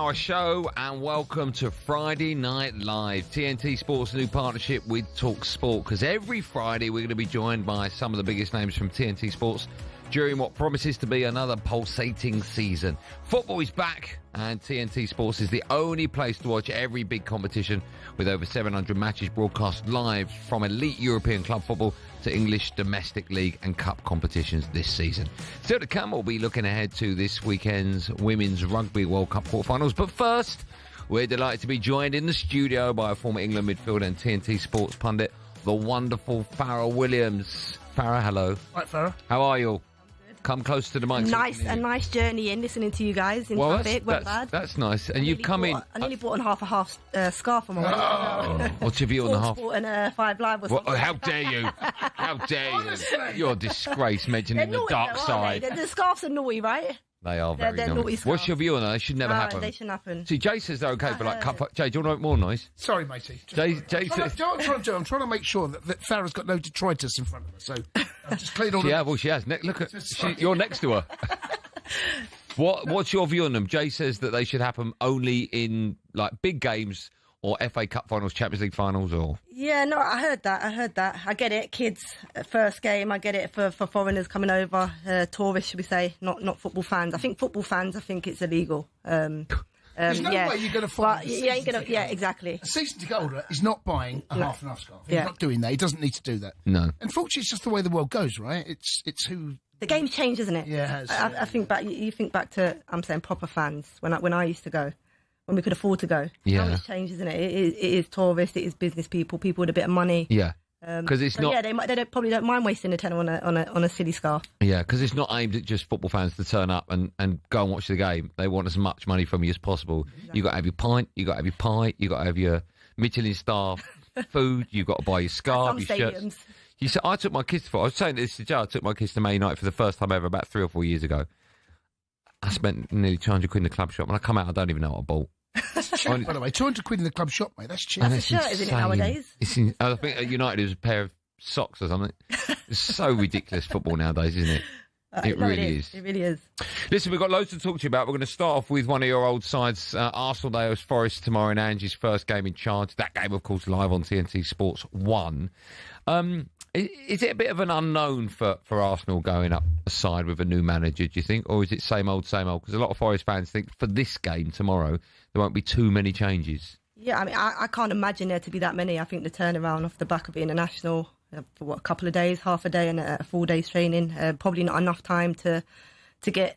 Our show and welcome to Friday Night Live, TNT Sports' new partnership with talkSPORT, because every Friday we're going to be joined by some of the biggest names from TNT Sports during what promises to be another pulsating season. Football is back and TNT Sports is the only place to watch every big competition, with over 700 matches broadcast live from elite European club football to English domestic league and cup competitions this season. Still to come, we'll be looking ahead to this weekend's Women's Rugby World Cup quarterfinals. But first, we're delighted to be joined in the studio by a former England midfielder and TNT Sports pundit, the wonderful Fara Williams. Fara, hello. Right, Fara. How are you? Come close to the mic. A nice journey in listening to you guys in traffic. Went bad. That's nice. And you've come in. I nearly bought on half scarf on my way. What's your view on the half? Sport and 5 Live or something. How dare you? How dare you? You're a disgrace mentioning the dark side. The scarves are naughty, right? They are very naughty naughty. What's your view on that? They should never happen. They shouldn't happen. See, Jay says they're okay, but like cup. Jay, do you want to make more noise? Sorry, matey. Jay says. I'm trying to make sure that Farah's got no detritus in front of her, so I've just cleared all. Yeah, well, she has. Look at you're next to her. What's your view on them? Jay says that they should happen only in like big games or FA Cup finals, Champions League finals, or. Yeah, no, I heard that. I get it. Kids, first game. I get it for foreigners coming over, tourists, should we say, not football fans. I think football fans. I think it's illegal. There's no way you're going to find. Yeah, exactly. A season ticket holder is not buying a half and half scarf. He's not doing that. He doesn't need to do that. No. Unfortunately, it's just the way the world goes, right? It's who. The game's changed, isn't it? Yeah, it has. I think back. You think back to proper fans when I used to go. When we could afford to go. Yeah. How it's changed, isn't it? It is tourists, it is business people with a bit of money. Yeah. Because it's not. Yeah, they probably don't mind wasting a tenner on a silly scarf. Yeah, because it's not aimed at just football fans to turn up and go and watch the game. They want as much money from you as possible. Exactly. You got to have your pint, you got to have your pie, you got to have your Michelin star food. You got to buy your scarf, your shirts. You said I took my kids I was saying this to Joe. I took my kids to Man United for the first time ever about 3 or 4 years ago. I spent nearly 200 quid in the club shop. When I come out, I don't even know what I bought. That's cheap, by the way. 200 quid in the club shop, mate. That's cheap. That's a shirt, isn't it, nowadays? I think at United it was a pair of socks or something. It's so ridiculous football nowadays, isn't it? It really is. It really is. Listen, we've got loads to talk to you about. We're going to start off with one of your old sides, Arsenal. They host Forest tomorrow in Angie's first game in charge. That game, of course, live on TNT Sports 1. Is it a bit of an unknown for Arsenal going up a side with a new manager, do you think? Or is it same old, same old? Because a lot of Forest fans think for this game tomorrow, there won't be too many changes. Yeah, I mean, I can't imagine there to be that many. I think the turnaround off the back of being a national for a couple of days, half a day and a 4 days training, probably not enough time to get,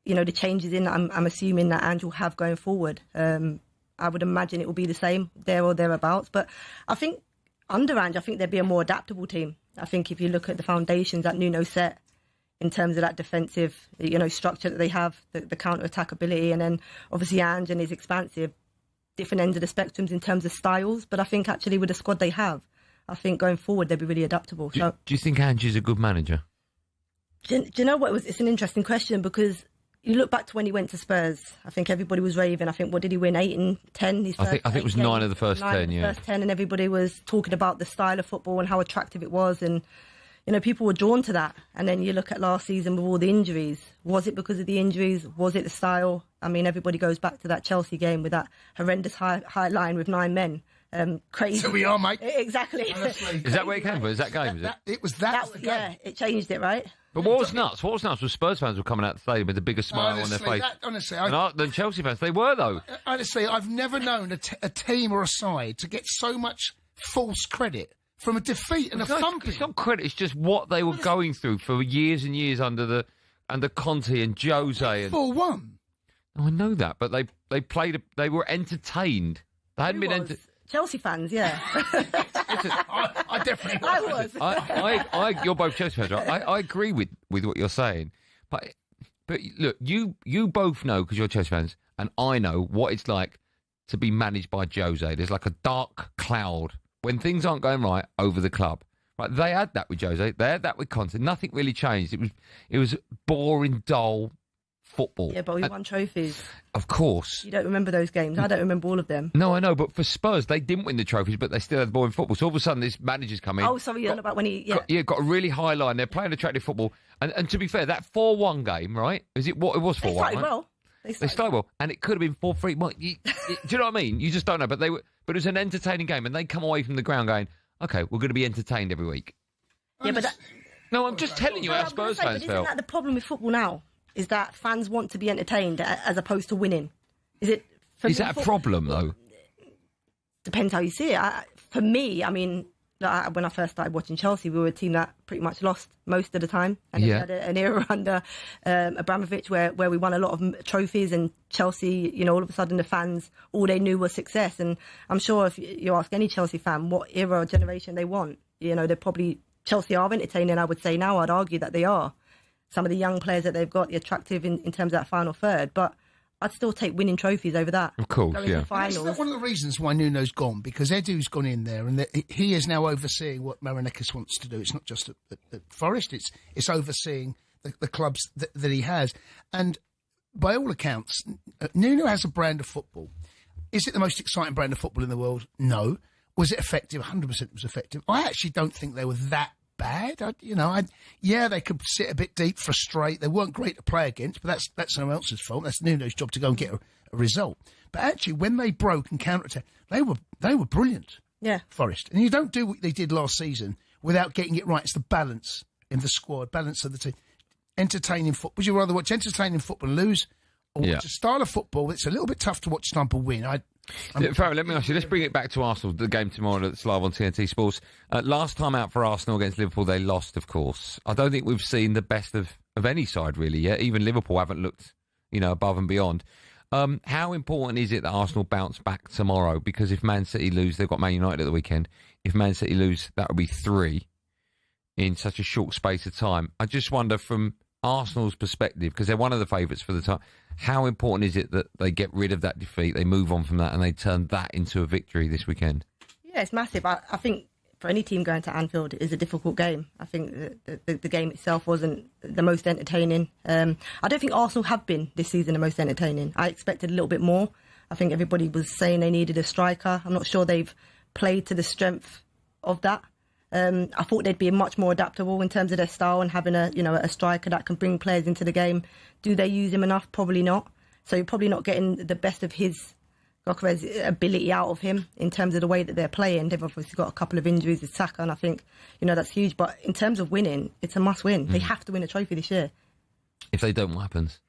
the changes in. I'm assuming that Ange will have going forward. I would imagine it will be the same there or thereabouts. But I think under Ange, I think there'd be a more adaptable team. I think if you look at the foundations that Nuno set in terms of that defensive, structure that they have, the counter-attack ability, and then obviously Ange and his expansive, different ends of the spectrums in terms of styles. But I think actually with the squad they have, I think going forward they'll be really adaptable. Do you think Ange is a good manager? Do you know what? It's an interesting question because you look back to when he went to Spurs. I think everybody was raving. I think, what did he win, 8 and 10? I think it was 9 of the first 10, yeah. First 10, and everybody was talking about the style of football and how attractive it was, and people were drawn to that. And then you look at last season with all the injuries. Was it because of the injuries? Was it the style? I mean, everybody goes back to that Chelsea game with that horrendous high line with 9 men. Crazy. So we are, mate. Exactly. Honestly. Is that where it came from? Is that game? It was that. Yeah, it changed it, right? But what was nuts was Spurs fans were coming out the stadium with the biggest smile on their face. And Chelsea fans, they were, though. Honestly, I've never known a team or a side to get so much false credit from a defeat and a thumping. It's not credit, it's just what they were going through for years and years under Conte and Jose. 4-1. Oh, I know that, but they were entertained. They hadn't been entertained. Chelsea fans, yeah. I definitely was. I was. You're both Chelsea fans, right? I agree with what you're saying. But look, you both know, because you're Chelsea fans, and I know what it's like to be managed by Jose. There's like a dark cloud when things aren't going right over the club. Right? They had that with Jose. They had that with Conte. Nothing really changed. It was boring, dull football. Yeah, but we won trophies. Of course. You don't remember those games. I don't remember all of them. No, I know, but for Spurs, they didn't win the trophies, but they still had boring football. So all of a sudden, this manager's come in. Oh, sorry, you're on about when he... Got a really high line. They're playing attractive football. And to be fair, that 4-1 game, right? Is it what it was 4-1? They started well. They started well, and it could have been 4-3. Well, do you know what I mean? You just don't know. But it was an entertaining game, and they come away from the ground going, "Okay, we're going to be entertained every week." Yeah, but no, I'm just telling you how Spurs fans felt. Isn't that the problem with football now? Is that fans want to be entertained as opposed to winning? Is that a problem though? Depends how you see it. For me, I mean, when I first started watching Chelsea, we were a team that pretty much lost most of the time. And we had an era under Abramovich where we won a lot of trophies, and Chelsea, all of a sudden the fans, all they knew was success. And I'm sure if you ask any Chelsea fan what era or generation they want, they're probably, Chelsea are entertaining, I would say now. I'd argue that they are. Some of the young players that they've got, the attractive in terms of that final third. But I'd still take winning trophies over that. Of course, yeah. That's one of the reasons why Nuno's gone, because Edu's gone in there and he is now overseeing what Marinakis wants to do. It's not just at Forest, it's overseeing the clubs that he has. And by all accounts, Nuno has a brand of football. Is it the most exciting brand of football in the world? No. Was it effective? 100% it was effective. I actually don't think they were that bad. They could sit a bit deep, frustrate. They weren't great to play against, but that's someone else's fault. That's Nuno's job to go and get a result. But actually, when they broke and counter-attacked, they were brilliant. Yeah, Forest. And you don't do what they did last season without getting it right. It's the balance in the squad, balance of the team. Entertaining football. Would you rather watch entertaining football and lose, or watch a style of football that's a little bit tough to watch Stumper win? Farah, let me ask you, let's bring it back to Arsenal, the game tomorrow that's live on TNT Sports. Last time out for Arsenal against Liverpool, they lost, of course. I don't think we've seen the best of any side, really, yet. Even Liverpool haven't looked, above and beyond. How important is it that Arsenal bounce back tomorrow? Because if Man City lose, they've got Man United at the weekend. If Man City lose, that would be 3 in such a short space of time. I just wonder from Arsenal's perspective, because they're one of the favourites for the time, how important is it that they get rid of that defeat, they move on from that, and they turn that into a victory this weekend? Yeah, it's massive. I think for any team going to Anfield, it is a difficult game. I think the game itself wasn't the most entertaining. I don't think Arsenal have been this season the most entertaining. I expected a little bit more. I think everybody was saying they needed a striker. I'm not sure they've played to the strength of that. I thought they'd be much more adaptable in terms of their style and having a striker that can bring players into the game. Do they use him enough? Probably not. So you're probably not getting the best of his ability out of him in terms of the way that they're playing. They've obviously got a couple of injuries with Saka, and I think that's huge. But in terms of winning, it's a must win. They have to win a trophy this year. If they don't, what happens?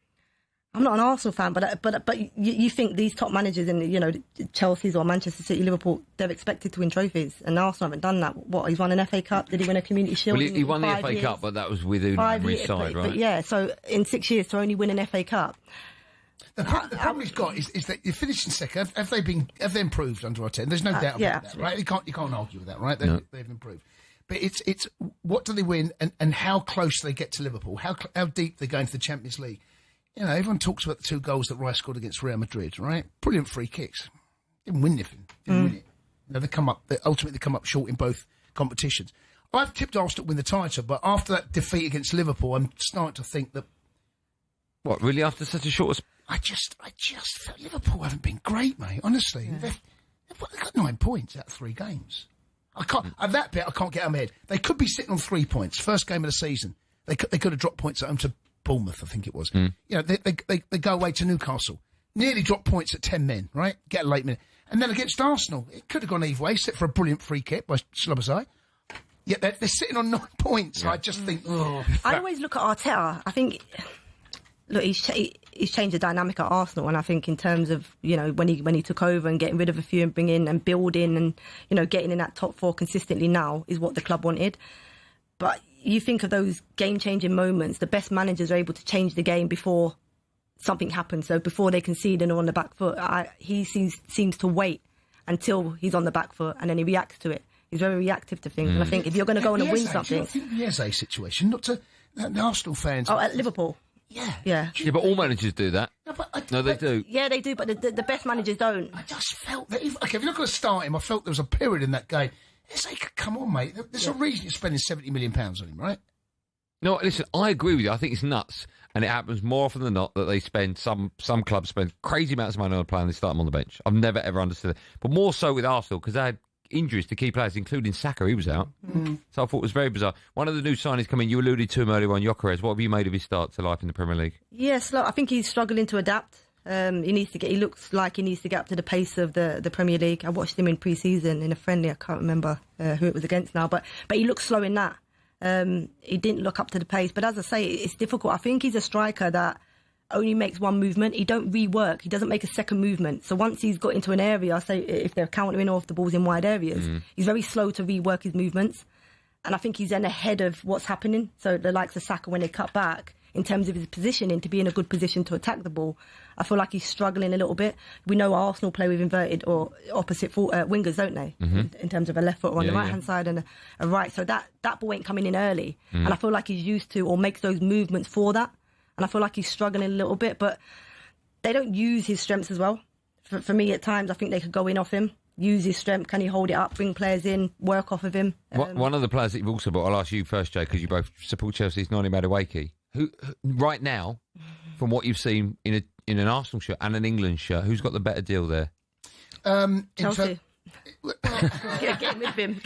I'm not an Arsenal fan, but you think these top managers in Chelsea's or Manchester City, Liverpool, they're expected to win trophies, and Arsenal haven't done that. What, he's won an FA Cup? Did he win a Community Shield? Well, he won the FA Cup, but that was with Unai's side, right? But yeah, so in 6 years to only win an FA Cup. The problem he's got is that you finished in second. Have they improved under Arteta? There's no doubt about that, right? You can't argue with that, right? They've improved. But it's what do they win and how close they get to Liverpool? How deep they go into the Champions League? Everyone talks about the 2 goals that Rice scored against Real Madrid, right? Brilliant free kicks. Didn't win anything. Didn't win it. They ultimately come up short in both competitions. I've tipped Arsenal to win the title, but after that defeat against Liverpool, I'm starting to think that. What, really? After such a short. I just felt Liverpool haven't been great, mate. Honestly, they've got 9 points out of 3 games. I can't. At that bit, I can't get them head. They could be sitting on 3 points. First game of the season, they could have dropped points at home to Bournemouth, I think it was. They go away to Newcastle, nearly drop points at 10 men, right? Get a late minute. And then against Arsenal, it could have gone either way, except for a brilliant free kick by Slobosai. Yet they're sitting on 9 points. Yeah. I just think. I always look at Arteta. I think, look, he's changed the dynamic at Arsenal, and I think in terms of when he took over and getting rid of a few and bringing and building and getting in that top 4 consistently now is what the club wanted. But you think of those game-changing moments, the best managers are able to change the game before something happens. So before they concede and are on the back foot, he seems to wait until he's on the back foot and then he reacts to it. He's very reactive to things. And I think if you're going to go on and win something. Do you think the Eze situation, not to the Arsenal fans. Oh, at Liverpool. Yeah, but all managers do that. No, they do. Yeah, they do, but the best managers don't. I just felt that. If you're not going to start him, I felt there was a period in that game. It's like, come on, mate. There's a reason you're spending £70 million on him, right? No, listen, I agree with you. I think it's nuts. And it happens more often than not that they spend, some clubs spend crazy amounts of money on a player and they start them on the bench. I've never, ever understood it. But more so with Arsenal, because they had injuries to key players, including Saka. He was out. So I thought it was very bizarre. One of the new signings coming, you alluded to him earlier on, Gyökeres. What have you made of his start to life in the Premier League? Yes, look, I think he's struggling to adapt. He looks like he needs to get up to the pace of the Premier League. I watched him in pre-season in a friendly. I can't remember who it was against now, but he looks slow in that. He didn't look up to the pace. But as I say, it's difficult. I think he's a striker that only makes one movement. He don't rework. He doesn't make a second movement. So once he's got into an area, say if they're countering or if the ball's in wide areas, he's very slow to rework his movements. And I think he's then ahead of what's happening. So the likes of Saka, when they cut back, in terms of his positioning, to be in a good position to attack the ball, I feel like he's struggling a little bit. We know Arsenal play with inverted or opposite wingers, don't they? In terms of a left foot on the right-hand side and a right. So that ball ain't coming in early. And I feel like he's used to or makes those movements for that. And I feel like he's struggling a little bit, but they don't use his strengths as well. For me, at times, I think they could go in off him, use his strength. Can he hold it up, bring players in, work off of him? One of the players that you've also bought, I'll ask you first, Jay, because you both support Chelsea, is Noni Madueke. Who, right now, from what you've seen in an Arsenal shirt and an England shirt, who's got the better deal there? Chelsea. Get rid of him.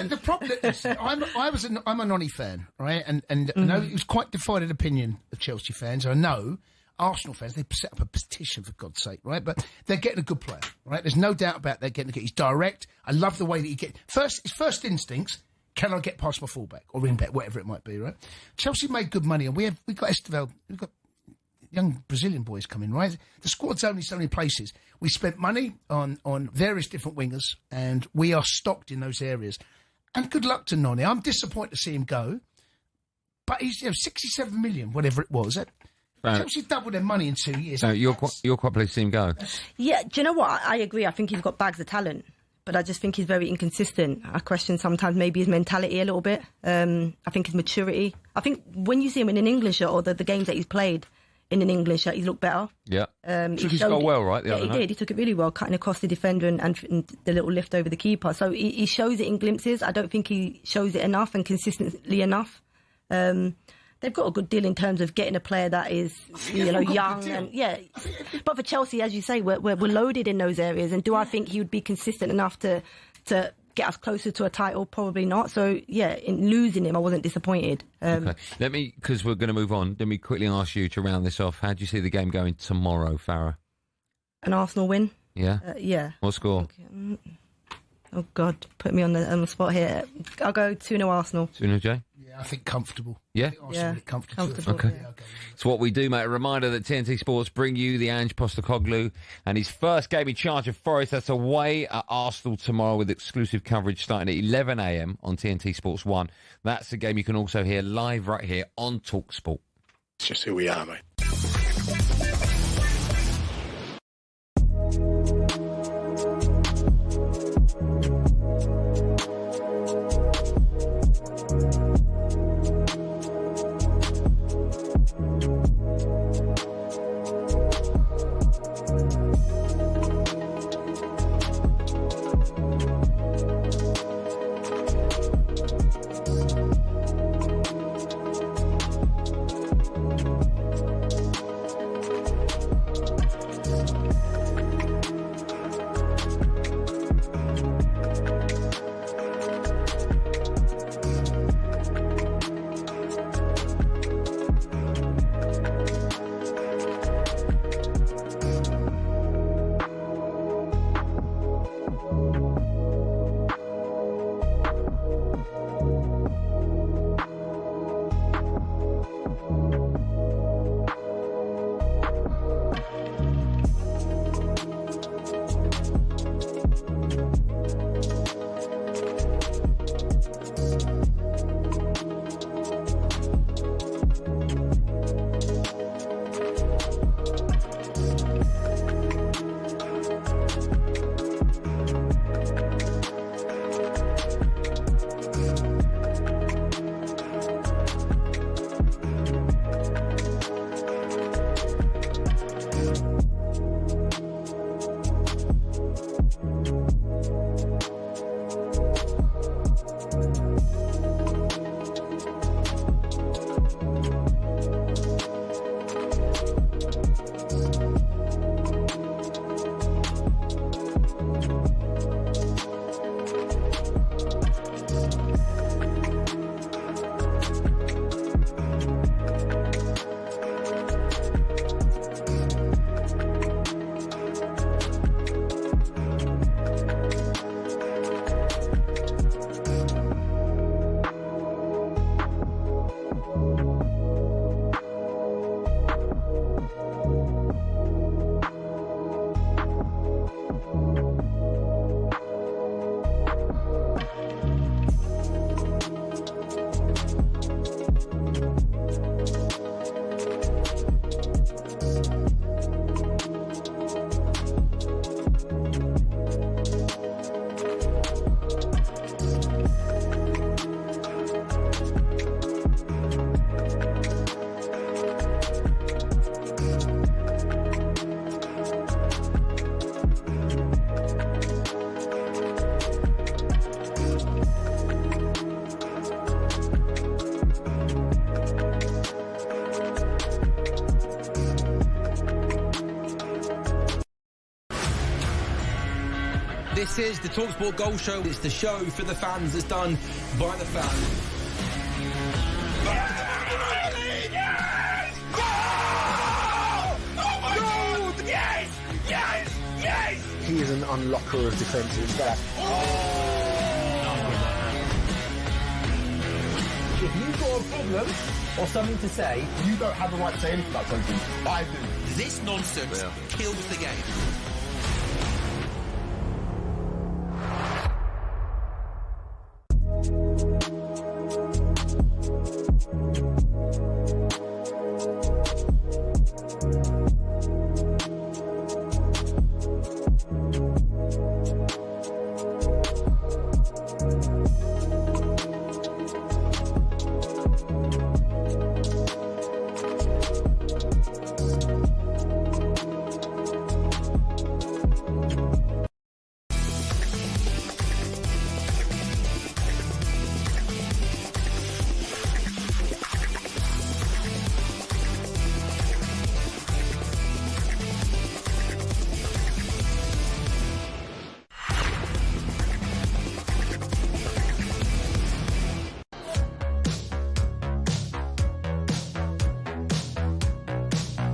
The problem is, I'm a Noni fan, right? And I know it was quite divided opinion of Chelsea fans. I know Arsenal fans, they set up a petition, for God's sake, right? But they're getting a good player, right? There's no doubt about they're getting a good. He's direct. I love the way that he gets his first instincts. Can I get past my fullback or wing back, whatever it might be, right? Chelsea made good money, and we've got Esteval, we've got young Brazilian boys coming, right? The squad's only so many places. We spent money on various different wingers, and we are stocked in those areas. And good luck to Noni. I'm disappointed to see him go, but he's 67 million, whatever it was. Chelsea doubled their money in 2 years. So you're quite pleased to see him go. Yeah, do you know what? I agree. I think he's got bags of talent. But I just think he's very inconsistent. I question sometimes maybe his mentality a little bit. I think his maturity. I think when you see him in an English shirt or the games that he's played in an English shirt, he's looked better. Yeah. Took his goal well, right? He did. He took it really well, cutting across the defender and the little lift over the keeper. So he shows it in glimpses. I don't think he shows it enough and consistently enough. They've got a good deal in terms of getting a player that is, young and But for Chelsea, as you say, we're loaded in those areas. And do I think he would be consistent enough to get us closer to a title? Probably not. So in losing him, I wasn't disappointed. Okay, because we're going to move on. Let me quickly ask you to round this off. How do you see the game going tomorrow, Farah? An Arsenal win. Yeah. Yeah. What score? Okay. Oh God, put me on the spot here. I'll go 2-0 Arsenal. 2-0 Jay? Yeah, I think comfortable. Yeah? Really comfortable. Okay. Yeah, It's what we do, mate. A reminder that TNT Sports bring you the Ange Postecoglou and his first game in charge of Forest. That's away at Arsenal tomorrow with exclusive coverage starting at 11 a.m. on TNT Sports 1. That's a game you can also hear live right here on talkSPORT. It's just who we are, mate. This is the talkSPORT Goal Show. It's the show for the fans that's done by the fans. Yes! Goal! Oh my God! Yes! Yes! Yes! He is an unlocker of defences. That. If you've got a problem or something to say, You don't have the right to say anything about something. I do. this nonsense kills the game.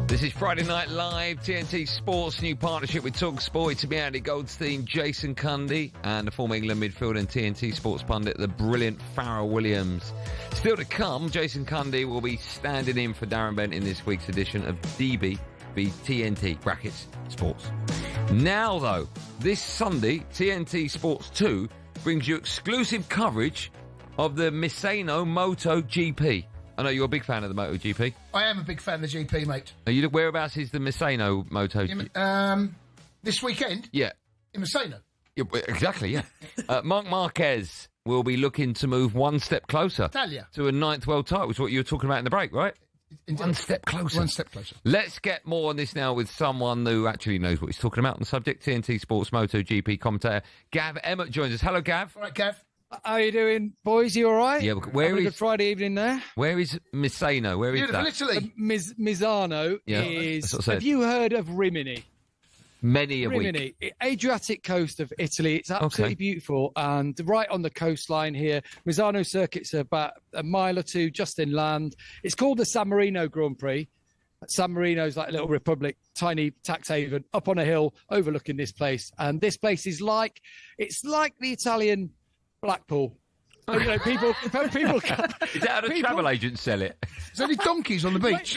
This is Friday Night Live, TNT Sports, new partnership with talkSPORT. To be Andy Goldstein, Jason Cundy, and the former England midfielder and TNT Sports pundit, the brilliant Fara Williams. Still to come, Jason Cundy will be standing in for Darren Bent in this week's edition of DB v TNT Sports. Now, though, this Sunday, TNT Sports 2 brings you exclusive coverage of the Misano MotoGP. I know you're a big fan of the MotoGP. I am a big fan of the GP, mate. Are you, whereabouts is the Misano MotoGP? This weekend? Yeah. In Misano? Yeah, exactly, yeah. Marc Marquez will be looking to move one step closer Italia. to a 9th world title, which is what you were talking about in the break, right? One step closer. One step closer. Let's get more on this now with someone who actually knows what he's talking about on the subject. TNT Sports MotoGP commentator Gav Emmett joins us. Hello, Gav. All right, Gav. How you doing, boys? You all right? Yeah, where is a good Friday evening there? Where is Misano? Where is Beautiful, that? Italy. Misano is. Have you heard of Rimini? Many a Rimini, week. Adriatic coast of Italy. It's absolutely beautiful, and right on the coastline here. Misano circuit's about a mile or two just inland. It's called the San Marino Grand Prix. San Marino's like a little republic, tiny tax haven, up on a hill overlooking this place, and this place is like the Italian Blackpool. You know, people. Is that how the travel agents sell it? Is there any donkeys on the beach?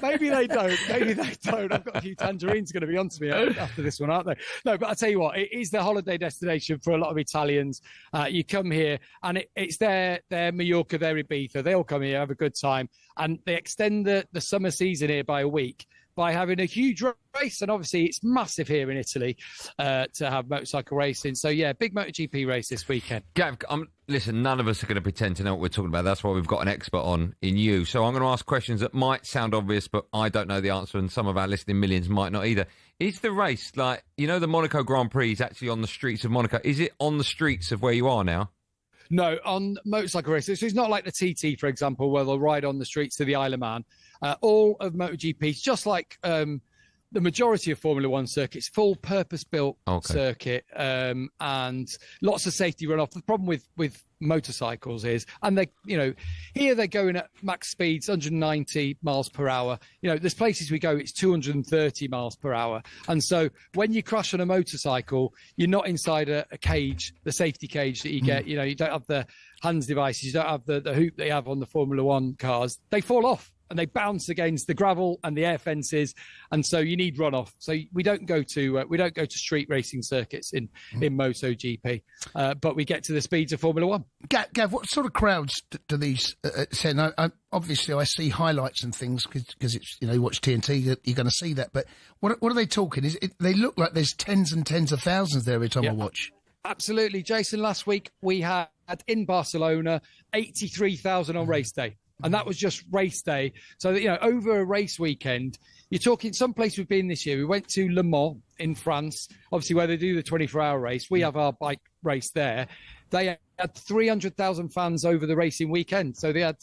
Maybe they don't. Maybe they don't. I've got a few tangerines going to be on to me after this one, aren't they? No, but I tell you what, it is the holiday destination for a lot of Italians. You come here, and it's their Mallorca, their Ibiza. They all come here, have a good time, and they extend the summer season here by a week by having a huge race. And obviously it's massive here in Italy to have motorcycle racing. So yeah, big MotoGP race this weekend. Gav, listen, none of us are going to pretend to know what we're talking about. That's why we've got an expert on in you. So I'm going to ask questions that might sound obvious, but I don't know the answer, and some of our listening millions might not either. Is the race, like, you know, the Monaco Grand Prix is actually on the streets of Monaco. Is it on the streets of where you are now? No, on motorcycle races. So it's not like the TT, for example, where they'll ride on the streets to the Isle of Man. All of MotoGP, just like the majority of Formula One circuits, full purpose-built circuit, and lots of safety runoff. The problem with motorcycles is, and they, you know, here they're going at max speeds, 190 miles per hour. You know, there's places we go, it's 230 miles per hour. And so when you crash on a motorcycle, you're not inside a cage, the safety cage that you get. You know, you don't have the hands devices, you don't have the hoop they have on the Formula One cars. They fall off and they bounce against the gravel and the air fences, and so you need runoff. So we don't go to street racing circuits in MotoGP, but we get to the speeds of Formula One. Gav, what sort of crowds do these send? Obviously, I see highlights and things because it's, you know, you watch TNT, you're going to see that. But what are they talking? They look like there's tens and tens of thousands there every time I watch. Absolutely, Jason. Last week we had in Barcelona 83,000 on race day. And that was just race day. So, you know, over a race weekend, you're talking some place we've been this year. We went to Le Mans in France, obviously where they do the 24-hour race. We have our bike race there. They had 300,000 fans over the racing weekend. So they had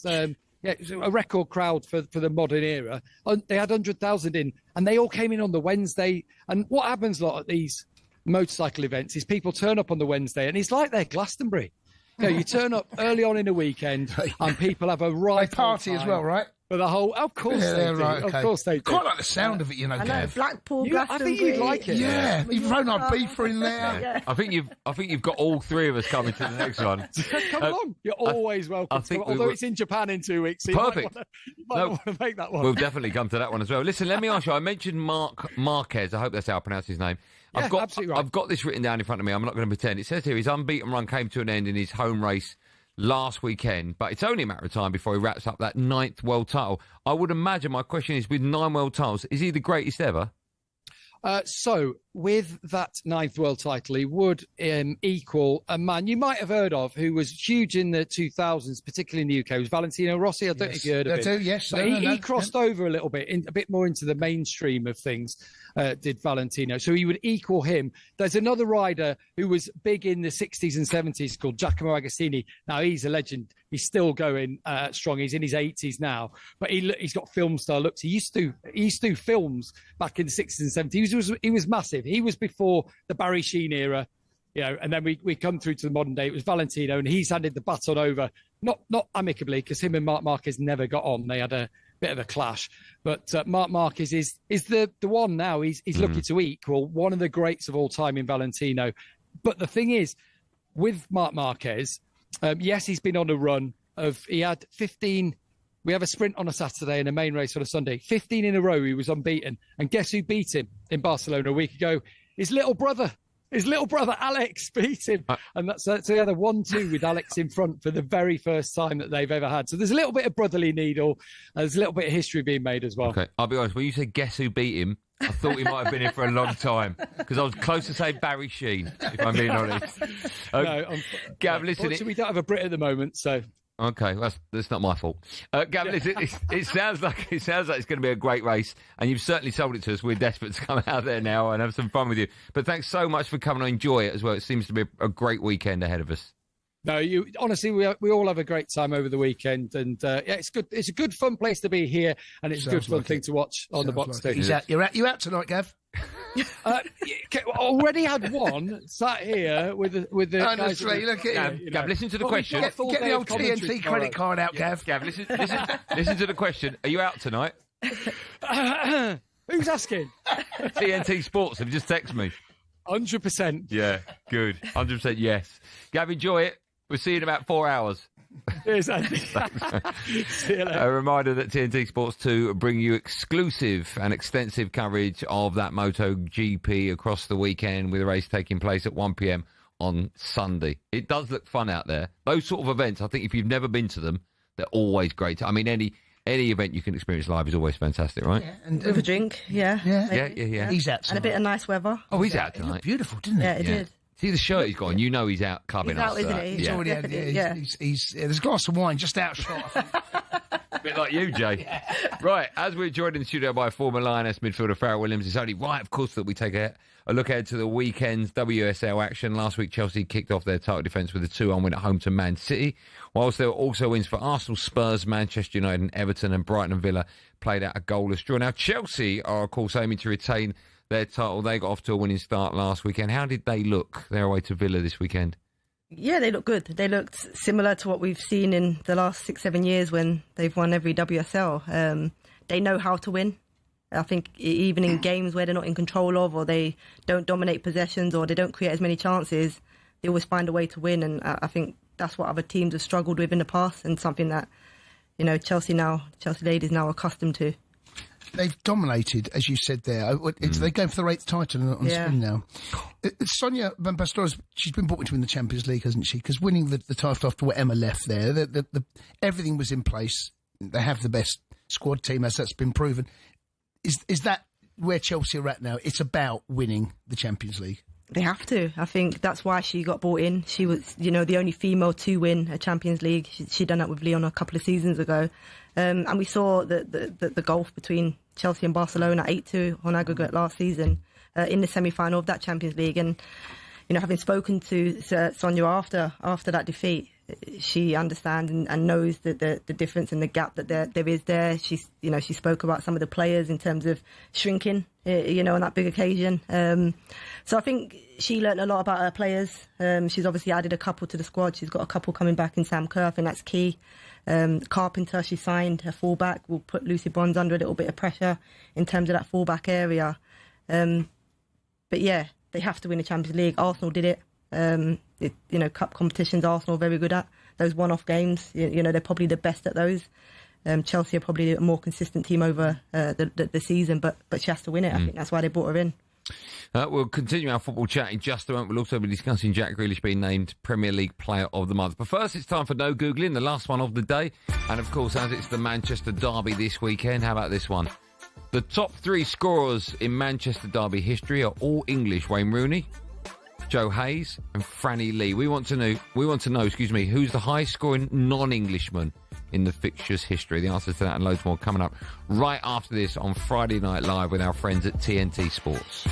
it was a record crowd for the modern era. They had 100,000 in, and they all came in on the Wednesday. And what happens a lot at these motorcycle events is people turn up on the Wednesday, and it's like they're Glastonbury. You turn up early on in a weekend, and people have a right party as well, right? For the whole, of course they do. Right, okay. Of course they do. Quite like the sound of it, you know, Gav. Blackpool, I think you'd like it. Yeah, you've thrown our beefer in there. Yeah. I think you've got all three of us coming to the next one. Come along. You're always welcome. Although it's in Japan in 2 weeks. So Perfect. You might want to make that one. We'll definitely come to that one as well. Listen, let me ask you. I mentioned Marc Marquez. I hope that's how I pronounce his name. Yeah, absolutely right. I've got this written down in front of me. I'm not going to pretend. It says here his unbeaten run came to an end in his home race last weekend, but it's only a matter of time before he wraps up that 9th world title. I would imagine, my question is, with 9 world titles, is he the greatest ever? So, with that 9th world title, he would equal a man you might have heard of who was huge in the 2000s, particularly in the UK. It was Valentino Rossi. I don't know if you heard of him. Yes. But he crossed over a little bit, a bit more into the mainstream of things, did Valentino. So he would equal him. There's another rider who was big in the 60s and 70s called Giacomo Agostini. Now, he's a legend. He's still going strong. He's in his 80s now, but he's got film star looks. He used to do films back in the 60s and 70s. He was massive. He was before the Barry Sheen era, and then we come through to the modern day. It was Valentino, and he's handed the baton over, not amicably, because him and Marc Marquez never got on. They had a bit of a clash, but Marc Marquez is the one now. He's looking to equal one of the greats of all time in Valentino. But the thing is, with Marc Marquez, yes, he's been on a run he had 15. We have a sprint on a Saturday and a main race on a Sunday. 15 in a row, he was unbeaten. And guess who beat him in Barcelona a week ago? His little brother. His little brother, Alex, beat him. And so they had a 1-2 with Alex in front for the very first time that they've ever had. So there's a little bit of brotherly needle. There's a little bit of history being made as well. Okay, I'll be honest. When you said guess who beat him, I thought he might have been here for a long time, because I was close to say Barry Sheen, if I'm being honest. Gav, listen. We don't have a Brit at the moment, so... Okay, that's not my fault. Gav, listen, it sounds like it's going to be a great race, and you've certainly sold it to us. We're desperate to come out there now and have some fun with you. But thanks so much for coming and enjoy it as well. It seems to be a great weekend ahead of us. No, honestly, we all have a great time over the weekend, and it's good. It's a good, fun place to be here, and it's a good, fun thing to watch on the box too. You out tonight, Gav? Already had one sat here with the guys. Look at him. Gav, listen to the question. Get the old TNT credit card out, Gav. Gav, listen to the question. Are you out tonight? Who's asking? TNT Sports have just texted me. 100%. Yeah, good. 100% yes. Gav, enjoy it. We'll see you in about 4 hours. Cheers, Andy. See you later. A reminder that TNT Sports 2 bring you exclusive and extensive coverage of that MotoGP across the weekend, with a race taking place at 1 p.m. on Sunday. It does look fun out there. Those sort of events, I think if you've never been to them, they're always great. I mean, any event you can experience live is always fantastic, right? Yeah, and with a drink, yeah. He's out tonight. And a bit of nice weather. Oh, he's out tonight. It looked beautiful, didn't it? Yeah, it did. See the shirt he's got on, you know he's out clubbing. He's out, isn't he? He's already had, there's a glass of wine just outshot. A bit like you, Jay. Right, as we're joined in the studio by former Lioness midfielder Fara Williams, it's only right, of course, that we take a look ahead to the weekend's WSL action. Last week, Chelsea kicked off their title defence with a 2-1 win at home to Man City, whilst there were also wins for Arsenal, Spurs, Manchester United and Everton, and Brighton and Villa played out a goalless draw. Now, Chelsea are, of course, aiming to retain their title. They got off to a winning start last weekend. How did they look their way to Villa this weekend? Yeah, they look good. They looked similar to what we've seen in the last 6-7 years when they've won every WSL. They know how to win. I think even in games where they're not in control of, or they don't dominate possessions, or they don't create as many chances, they always find a way to win. And I think that's what other teams have struggled with in the past, and something that, Chelsea ladies now are accustomed to. They've dominated, as you said there. They're going for their 8th title on the spin now. Sonia Van Pastores, she's been brought in to win the Champions League, hasn't she? Because winning the title after what Emma left there, everything was in place. They have the best squad team, as that's been proven. Is that where Chelsea are at now? It's about winning the Champions League. They have to. I think that's why she got brought in. She was, the only female to win a Champions League. She'd done that with Lyon a couple of seasons ago. And we saw the gulf between Chelsea and Barcelona, 8-2 on aggregate last season in the semi-final of that Champions League. And, having spoken to Sonia after that defeat, she understands and knows that the difference and the gap that there is there. She spoke about some of the players in terms of shrinking, on that big occasion. So I think she learnt a lot about her players. She's obviously added a couple to the squad. She's got a couple coming back in Sam Kerr. I think that's key. Carpenter, she signed her fullback, will put Lucy Bronze under a little bit of pressure in terms of that fullback area. But yeah, they have to win the Champions League. Arsenal did it. Cup competitions, Arsenal are very good at those one-off games. They're probably the best at those. Chelsea are probably a more consistent team over the season, but she has to win it. I think that's why they brought her in. We'll continue our football chat in just a moment. We'll also be discussing Jack Grealish being named Premier League Player of the Month. But first, it's time for No Googling, the last one of the day. And of course, as it's the Manchester Derby this weekend, how about this one? The top 3 scorers in Manchester Derby history are all English. Wayne Rooney, Joe Hayes and Franny Lee. We want to know, who's the highest scoring non-Englishman in the fixture's history? The answers to that and loads more coming up right after this on Friday Night Live with our friends at TNT Sports.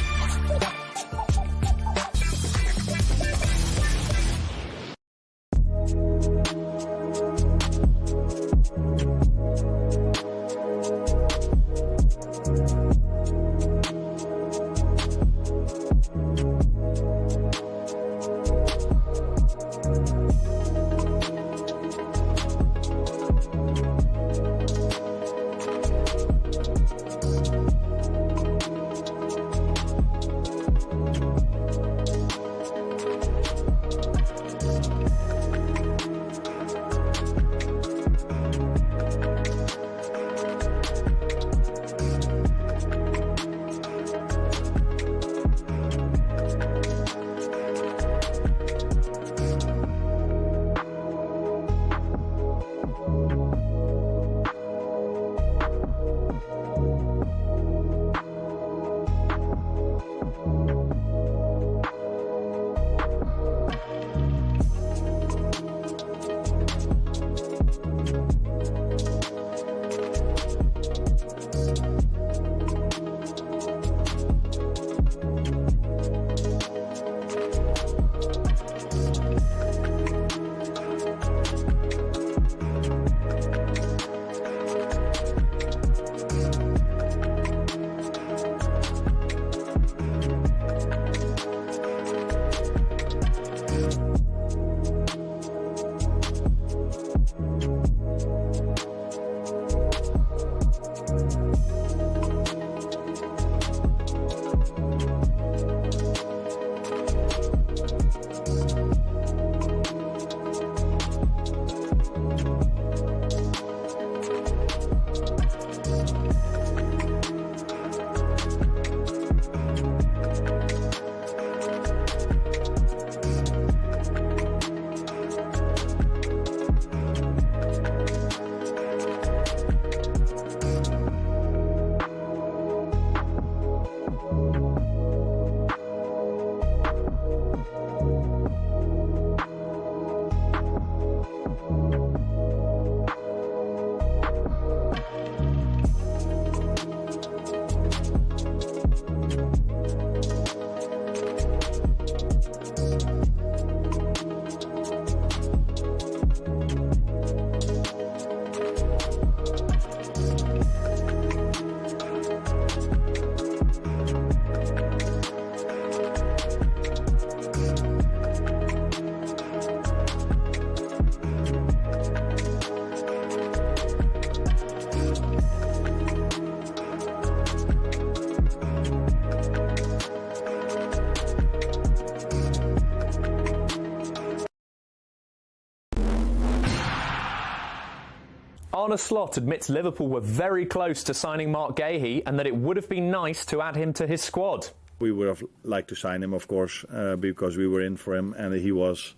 Arne Slot admits Liverpool were very close to signing Mark Gahey and that it would have been nice to add him to his squad. We would have liked to sign him, of course, because we were in for him, and he was,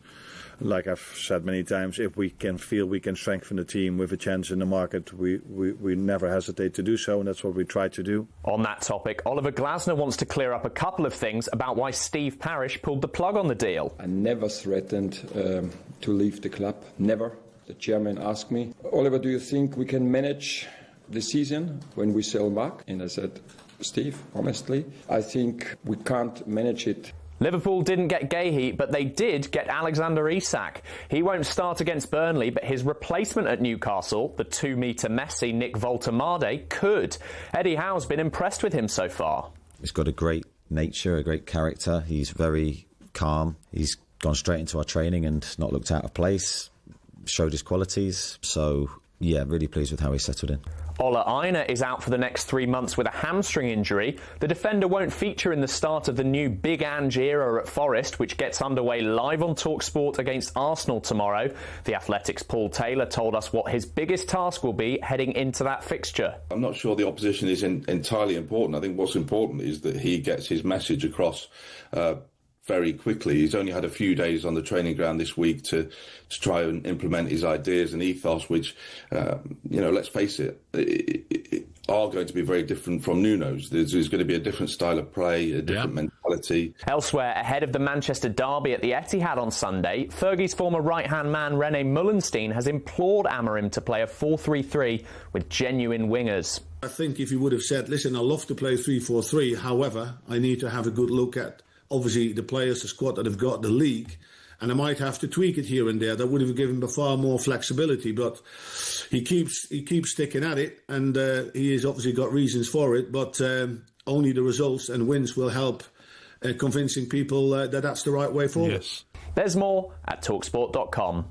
like I've said many times, if we can feel we can strengthen the team with a chance in the market, we never hesitate to do so, and that's what we try to do. On that topic, Oliver Glasner wants to clear up a couple of things about why Steve Parish pulled the plug on the deal. I never threatened to leave the club, never. The chairman asked me, Oliver, do you think we can manage the season when we sell Mark? And I said, Steve, honestly, I think we can't manage it Liverpool didn't get Guéhi, but they did get Alexander Isak. He won't start against Burnley, but his replacement at Newcastle, the 2-metre Messi Nick Voltemade, could. Eddie Howe's been impressed with him so far. He's got a great nature, a great character. He's very calm. He's gone straight into our training and not looked out of place, showed his qualities. So, yeah, really pleased with how he settled in. Ola Aina is out for the next 3 months with a hamstring injury. The defender won't feature in the start of the new Big Ange era at Forest, which gets underway live on talkSPORT against Arsenal tomorrow. The Athletic's Paul Taylor told us what his biggest task will be heading into that fixture. I'm not sure the opposition is entirely important. I think what's important is that he gets his message across very quickly. He's only had a few days on the training ground this week to try and implement his ideas and ethos, which, let's face it, are going to be very different from Nuno's. There's going to be a different style of play, a different mentality. Elsewhere, ahead of the Manchester derby at the Etihad on Sunday, Fergie's former right-hand man René Mullenstein has implored Amorim to play a 4-3-3 with genuine wingers. I think if he would have said, listen, I love to play 3-4-3, however, I need to have a good look at obviously the players, the squad that have got the league, and I might have to tweak it here and there. That would have given him far more flexibility, but he keeps sticking at it, and he has obviously got reasons for it, but only the results and wins will help convincing people that that's the right way forward. Yes. There's more at talksport.com.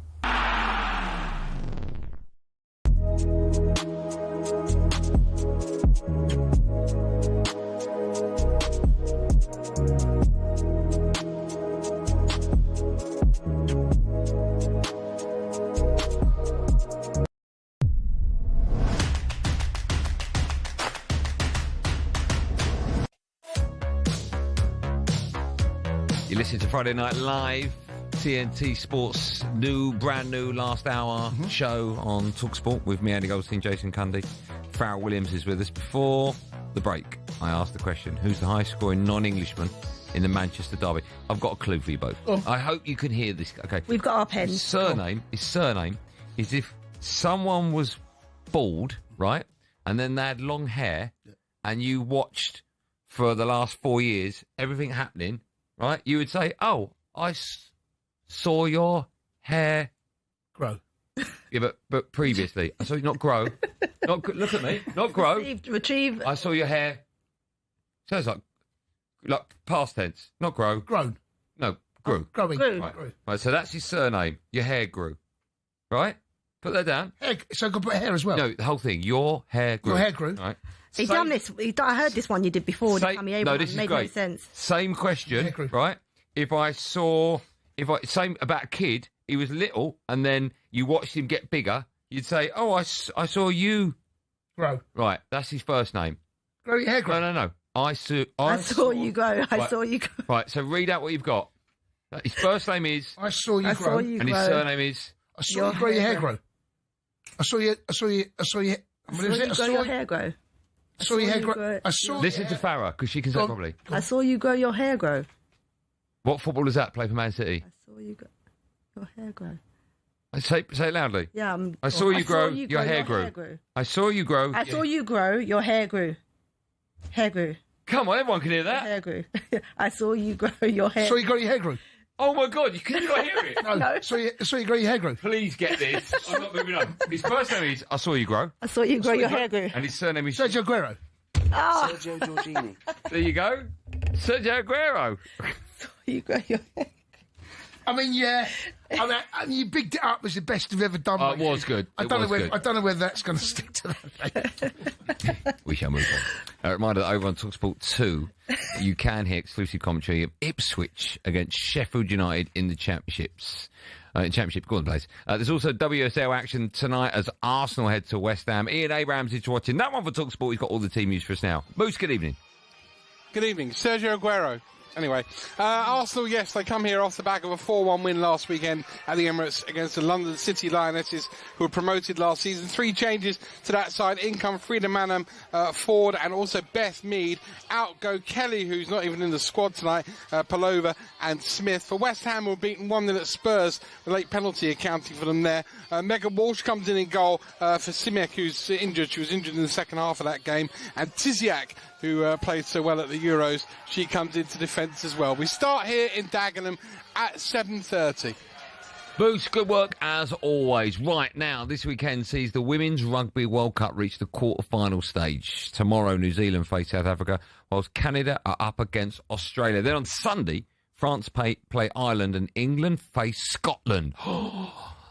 You listen to Friday Night Live, TNT Sports brand new last hour show on talkSPORT with me, Andy Goldstein, Jason Cundy. Fara Williams is with us. Before the break, I asked the question, who's the highest scoring non-Englishman in the Manchester derby? I've got a clue for you both. I hope you can hear this. Okay, we've got our pens. His surname is if someone was bald, right, and then they had long hair, and you watched for the last 4 years everything happening, right, you would say, oh, I saw your hair grow. Yeah, but previously. I saw you not grow. Look at me. Not grow. Retrieve. I saw your hair. Sounds like past tense. Not grow. Grown. No, grew. Growing. Right, so that's his surname. Your hair grew. Right? Put that down. So I could put hair as well? No, the whole thing. Your hair grew. Your hair grew. Right. He's done this. I heard this one you did before. No, this is made great. No sense. Same question, right? Same about a kid, he was little, and then you watched him get bigger, you'd say, oh, I saw you grow. Right, that's his first name. Grow your hair grow. No. I saw you grow. I saw you grow. Right, so read out what you've got. His first name is I saw you grow. And his surname is I saw you grow your hair grow. I saw you grow your hair grow. I saw your hair grow. Listen to Farah, because she can say it properly. I saw you grow your hair grow. What footballers that play for Man City? I saw you grow your hair grow. Say it loudly. Yeah. I saw you grow your hair grew. I saw you grow. I saw you grow your hair grew. Hair grew. Come on, everyone can hear that. Hair grew. I saw you grow your hair. Saw you grow your hair grew. Oh my God! Can you not hear it? No. Saw you grow your hair grew. Please get this. I'm not moving on. His first name is I saw you grow. I saw you grow your hair grew. And his surname is Sergio Aguero. Oh. Sergio Giorgini. There you go. Sergio Aguero. You grow your hair. I mean, yeah. I mean, you bigged it up as the best you've ever done. Oh, it was good. I don't know whether that's going to stick to that. We shall move on. A reminder that over on talkSPORT 2, you can hear exclusive commentary of Ipswich against Sheffield United in the Championships. Championship, go on, please. There's also WSL action tonight as Arsenal head to West Ham. Ian Abrams is watching that one for talkSPORT. He's got all the team news for us now. Moose, good evening. Good evening. Sergio Aguero. Anyway, Arsenal, yes, they come here off the back of a 4-1 win last weekend at the Emirates against the London City Lionesses, who were promoted last season. 3 changes to that side. In come Frida Manham, Ford, and also Beth Mead. Out go Kelly, who's not even in the squad tonight, Palova and Smith. For West Ham, who were beaten 1-0 at Spurs, the late penalty accounting for them there. Megan Walsh comes in goal for Simiak, who's injured. She was injured in the second half of that game. And Tiziak who played so well at the Euros. She comes into defence as well. We start here in Dagenham at 7:30. Boots, good work as always. Right now, this weekend sees the Women's Rugby World Cup reach the quarter-final stage. Tomorrow, New Zealand face South Africa, whilst Canada are up against Australia. Then on Sunday, France play Ireland and England face Scotland.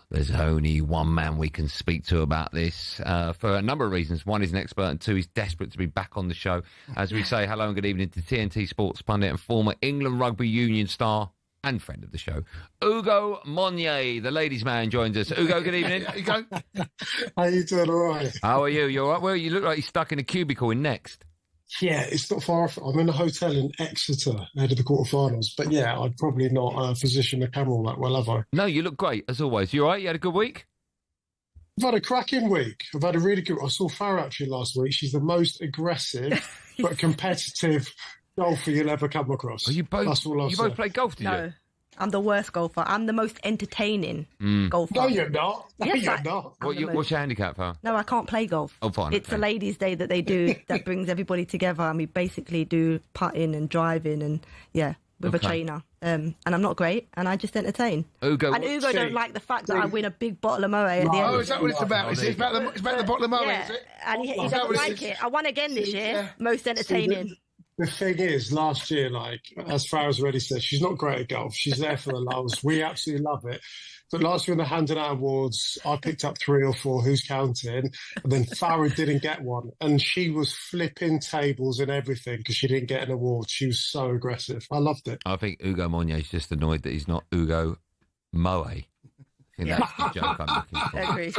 There's only one man we can speak to about this for a number of reasons. One, he's an expert, and two, he's desperate to be back on the show. As we say hello and good evening to TNT Sports pundit and former England Rugby Union star and friend of the show, Ugo Monye, the ladies' man, joins us. Ugo, good evening. Ugo. How you doing? All right. How are you? You all right? Well, you look like you're stuck in a cubicle in Next. Yeah, it's not far off. I'm in a hotel in Exeter ahead of the quarterfinals. But yeah, I'd probably not position the camera all that well, have I? No, you look great, as always. You all right? You had a good week? I've had a cracking week. I've had a really good... I saw Fara actually last week. She's the most aggressive but competitive golfer you'll ever come across. Oh, you both played golf, did you? No, I'm the worst golfer. I'm the most entertaining golfer. No, you're not. No, yes, you're not. What's your handicap, Fara? No, I can't play golf. Oh, fine. It's a ladies' day that they do that brings everybody together, and we basically do putting and driving and, with a trainer. And I'm not great, and I just entertain. Ugo don't like the fact that I win a big bottle of Moe at the end. Oh, is that what it's about? It's about the bottle of Moe, is it? And he doesn't like it. I won again this year. Most entertaining. The thing is, last year, as Farah's already said, she's not great at golf. She's there for the lulz. We absolutely love it. But last year in the handing out awards, I picked up 3 or 4, who's counting, and then Farah didn't get one. And she was flipping tables and everything because she didn't get an award. She was so aggressive. I loved it. I think Ugo Monye is just annoyed that he's not Ugo Moe. That's the joke I'm looking for. Agree.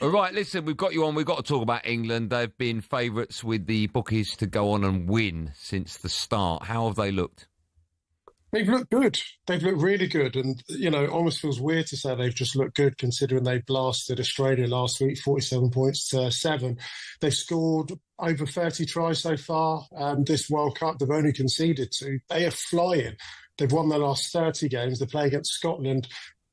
All right, listen, we've got you on. We've got to talk about England. They've been favourites with the bookies to go on and win since the start. How have they looked? They've looked good. They've looked really good. And, almost feels weird to say they've just looked good considering they blasted Australia last week, 47 points to 7. They've scored over 30 tries so far. This World Cup, they've only conceded 2. They are flying. They've won their last 30 games. They play against Scotland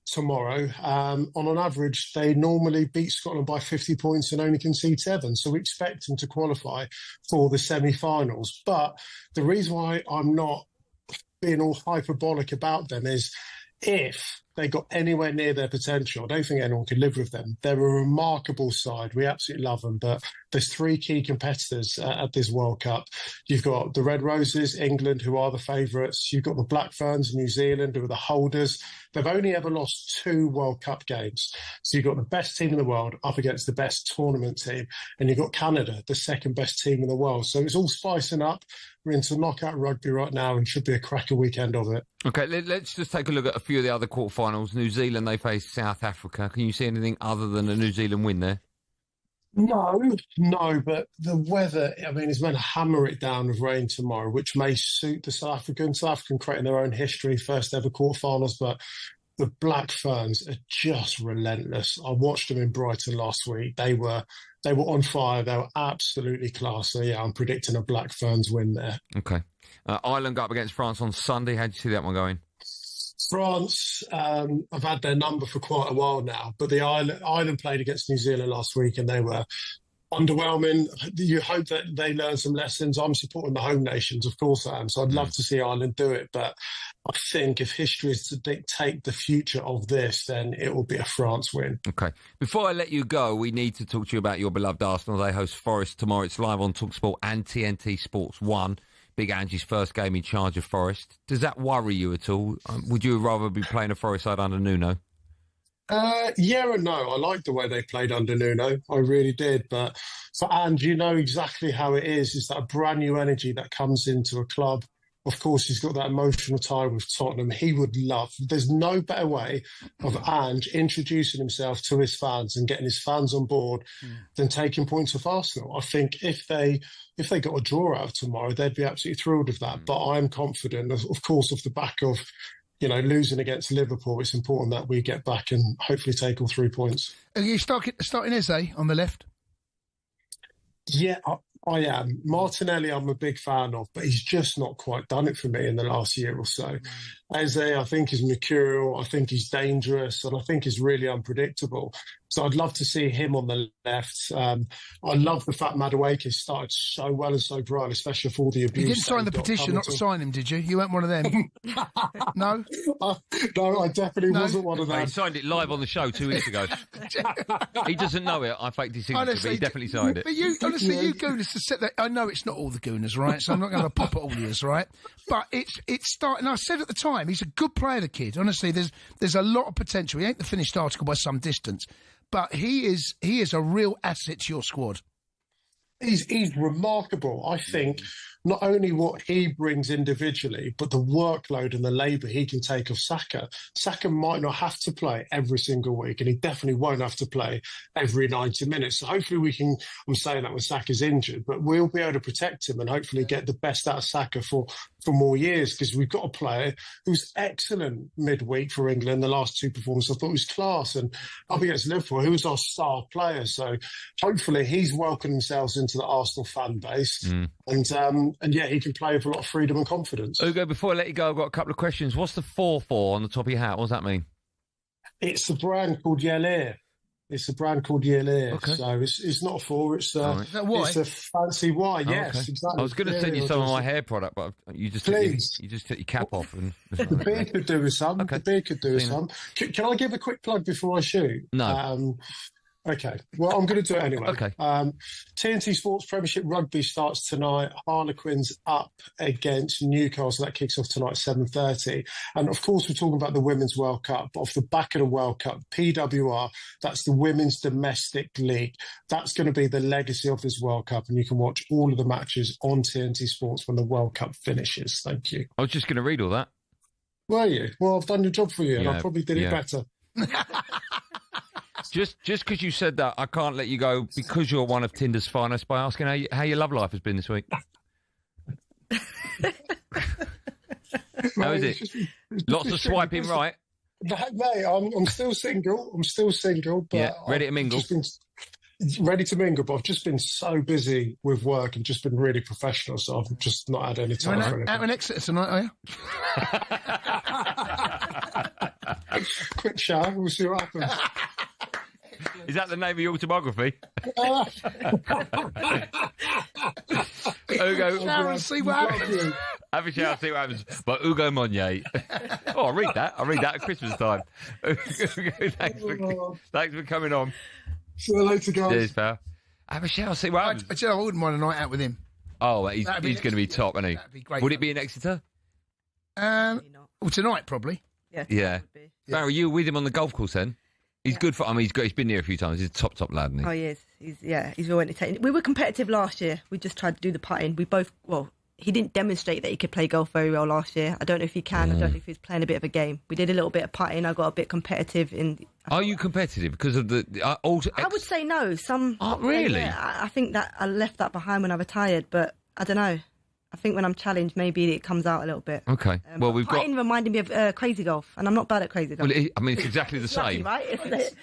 tomorrow. On an average, they normally beat Scotland by 50 points and only concede 7. So we expect them to qualify for the semi-finals. But the reason why I'm not being all hyperbolic about them is if they got anywhere near their potential, I don't think anyone could live with them. They're a remarkable side. We absolutely love them. But there's 3 key competitors at this World Cup. You've got the Red Roses, England, who are the favourites. You've got the Black Ferns, New Zealand, who are the holders. They've only ever lost 2 World Cup games. So you've got the best team in the world up against the best tournament team. And you've got Canada, the second best team in the world. So it's all spicing up. We're into knockout rugby right now and should be a cracker weekend of it. OK, let's just take a look at a few of the other quarterfinals. New Zealand, they face South Africa. Can you see anything other than a New Zealand win there? No, but the weather, is meant to hammer it down with rain tomorrow, which may suit the South African. South African creating their own history, first ever quarterfinals, but the Black Ferns are just relentless. I watched them in Brighton last week. They were on fire. They were absolutely class. So, I'm predicting a Black Ferns win there. OK. Ireland got up against France on Sunday. How do you see that one going? France have had their number for quite a while now, but the Ireland played against New Zealand last week and they were underwhelming. You hope that they learn some lessons. I'm supporting the home nations, of course I am, so I'd love to see Ireland do it, but I think if history is to dictate the future of this, then it will be a France win. OK. Before I let you go, we need to talk to you about your beloved Arsenal. They host Forest tomorrow. It's live on talkSPORT and TNT Sports 1. Big Angie's first game in charge of Forest. Does that worry you at all? Would you rather be playing a Forest side under Nuno? Yeah and no. I liked the way they played under Nuno. I really did. But for Ange, you know exactly how it is. It's that brand new energy that comes into a club. Of course, he's got that emotional tie with Tottenham. He would love... There's no better way of Ange introducing himself to his fans and getting his fans on board than taking points off Arsenal. I think if they got a draw out of tomorrow, they'd be absolutely thrilled with that. But I'm confident, of course, off the back of losing against Liverpool, it's important that we get back and hopefully take all 3 points. Are you starting Eze on the left? Yeah, I am. Martinelli, I'm a big fan of, but he's just not quite done it for me in the last year or so. Eze, I think, is mercurial. I think he's dangerous, and I think he's really unpredictable. So I'd love to see him on the left. I love the fact Madueke started so well and so bright, especially for all the abuse. You didn't sign the petition not to sign him, did you? You weren't one of them. No? No, I definitely wasn't one of them. He signed it live on the show 2 weeks ago. He doesn't know it. I faked his signature, but he definitely signed it. But you, honestly, you Gooners to set that. I know it's not all the Gooners, right? So I'm not going to pop at all yours, right? But it's starting. I said at the time, he's a good player, the kid. Honestly, there's a lot of potential. He ain't the finished article by some distance, but he is a real asset to your squad. He's remarkable. I think not only what he brings individually, but the workload and the labour he can take of Saka. Saka might not have to play every single week, and he definitely won't have to play every 90 minutes. So hopefully we can, I'm saying that when Saka's injured, but we'll be able to protect him and hopefully get the best out of Saka for more years, because we've got a player who's excellent midweek for England. The last 2 performances I thought was class, and up against Liverpool, who was our star player. So hopefully he's welcomed himself into the Arsenal fan base, and yeah, he can play with a lot of freedom and confidence. Ugo, before I let you go, I've got a couple of questions. What's the 4-4 on the top of your hat? What does that mean? It's a brand called Yelir. It's a brand called Yelir. Okay. So it's not a 4. It's Is that Y? It's a fancy Y. Yes, okay. exactly. I was going to send you some of my hair product, but you just took your cap off. And the beard could do with some. Okay. The beard could do with some. Can I give a quick plug before I shoot? No. Okay. Well, I'm going to do it anyway. Okay. TNT Sports Premiership Rugby starts tonight. Harlequins up against Newcastle. That kicks off tonight at 7:30. And, of course, we're talking about the Women's World Cup. But off the back of the World Cup, PWR, that's the Women's Domestic League. That's going to be the legacy of this World Cup. And you can watch all of the matches on TNT Sports when the World Cup finishes. Thank you. I was just going to read all that. Were you? Well, I've done your job for you, and I probably did it better. Just because you said that, I can't let you go because you're one of Tinder's finest by asking how your love life has been this week. How is it? Lots of swiping right? Mate, I'm still single. But yeah, ready to mingle. Ready to mingle, but I've just been so busy with work and just been really professional, so I've just not had any time for anything. Out in Exeter tonight, are you? Quick shower, we'll see what happens. Is that the name of your autobiography? Ugo, shower and see what happens. Have a shower, see what happens. By Ugo Monye. Oh, I'll read that at Christmas time. Thanks for coming on. See you later, guys. Cheers, pal. Have a shower, see what happens. I wouldn't want a night out with him. Oh, he's going to be top, isn't he? That'd be great. Would it be in Exeter? Well, tonight, probably. Yeah. Barry, you were with him on the golf course then? He's good for. I mean, he's been here a few times. He's a top lad, isn't he? Oh, he is. He's real entertaining. We were competitive last year. We just tried to do the putting. He didn't demonstrate that he could play golf very well last year. I don't know if he can. I don't know if he's playing a bit of a game. We did a little bit of putting. I got a bit competitive in. Are you competitive because of the? I would say no. Really? I think that I left that behind when I retired, but I don't know. I think when I'm challenged, maybe it comes out a little bit. Okay. Well, we've got. Putting reminded me of crazy golf, and I'm not bad at crazy golf. Well, it's exactly the same, right? Isn't it?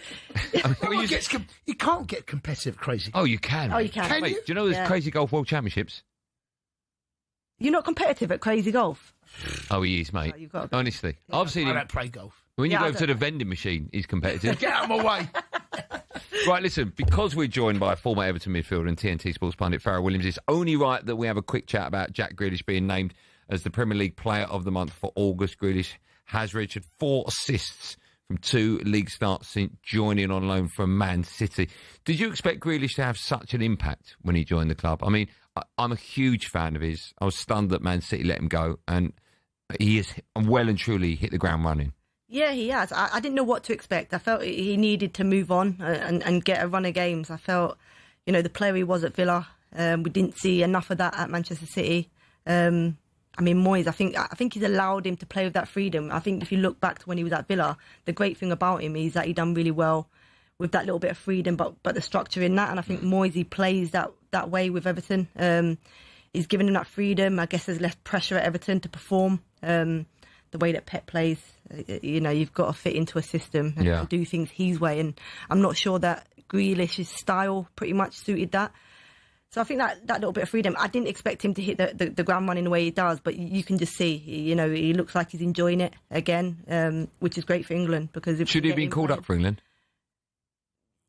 You can't get competitive crazy. Oh, you can. Oh, you can. Mate, do you know there's Crazy Golf World Championships? You're not competitive at crazy golf. Oh, he is, mate. You've got to honestly, I've seen him. I don't play golf. When you go to the vending machine, he's competitive. Get out of my way. Right, listen, because we're joined by former Everton midfielder and TNT Sports pundit Fara Williams, it's only right that we have a quick chat about Jack Grealish being named as the Premier League Player of the Month for August. Grealish has registered 4 assists from 2 league starts since joining on loan from Man City. Did you expect Grealish to have such an impact when he joined the club? I mean, I'm a huge fan of his. I was stunned that Man City let him go, and he has well and truly hit the ground running. Yeah, he has. I didn't know what to expect. I felt he needed to move on and get a run of games. I felt, the player he was at Villa, we didn't see enough of that at Manchester City. Moyes, I think he's allowed him to play with that freedom. I think if you look back to when he was at Villa, the great thing about him is that he done really well with that little bit of freedom, but the structure in that. And I think Moyes, he plays that way with Everton. He's given him that freedom. I guess there's less pressure at Everton to perform. The way that Pep plays, you've got to fit into a system and do things his way. And I'm not sure that Grealish's style pretty much suited that. So I think that little bit of freedom, I didn't expect him to hit the ground running the way he does, but you can just see, you know, he looks like he's enjoying it again, which is great for England. Because if should he have been called up for England?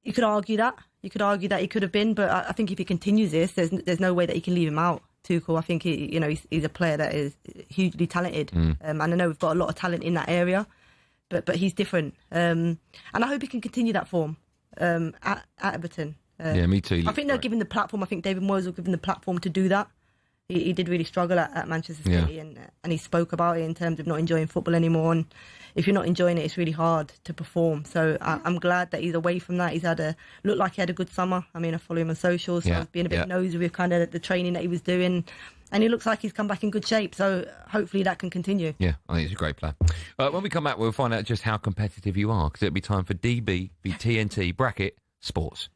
You could argue that. You could argue that he could have been, but I think if he continues this, there's no way that he can leave him out. Tuchel, I think he's a player that is hugely talented, and I know we've got a lot of talent in that area, but he's different, and I hope he can continue that form at Everton. Yeah, me too. I think they're giving the platform. I think David Moyes will give him the platform to do that. He did really struggle at Manchester City, and he spoke about it in terms of not enjoying football anymore. And if you're not enjoying it, it's really hard to perform. So I'm glad that he's away from that. Looked like he had a good summer. I mean, I follow him on socials, so I was being a bit nosy with kind of the training that he was doing. And he looks like he's come back in good shape. So hopefully that can continue. Yeah, I think he's a great player. When we come back, we'll find out just how competitive you are, because it'll be time for DB v TNT bracket sports.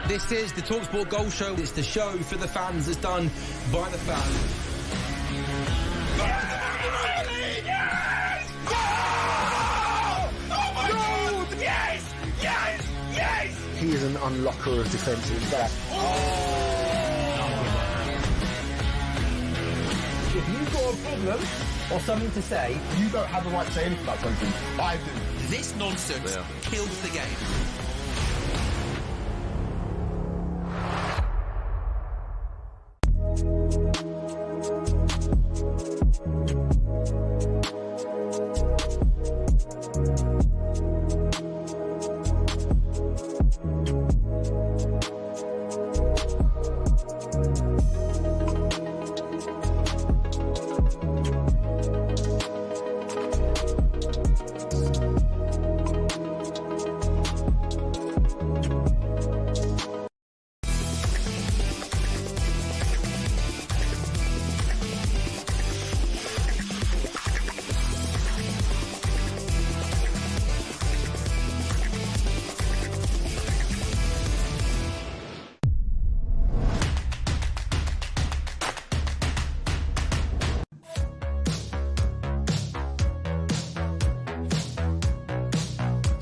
This is the talkSPORT Goal Show. It's the show for the fans that's done by the fans. Yes! Oh! Oh my God! Yes! Yes! Yes! He is an unlocker of defensive back. If you've got a problem or something to say, you don't have the right to say anything about something. I do. This nonsense kills the game.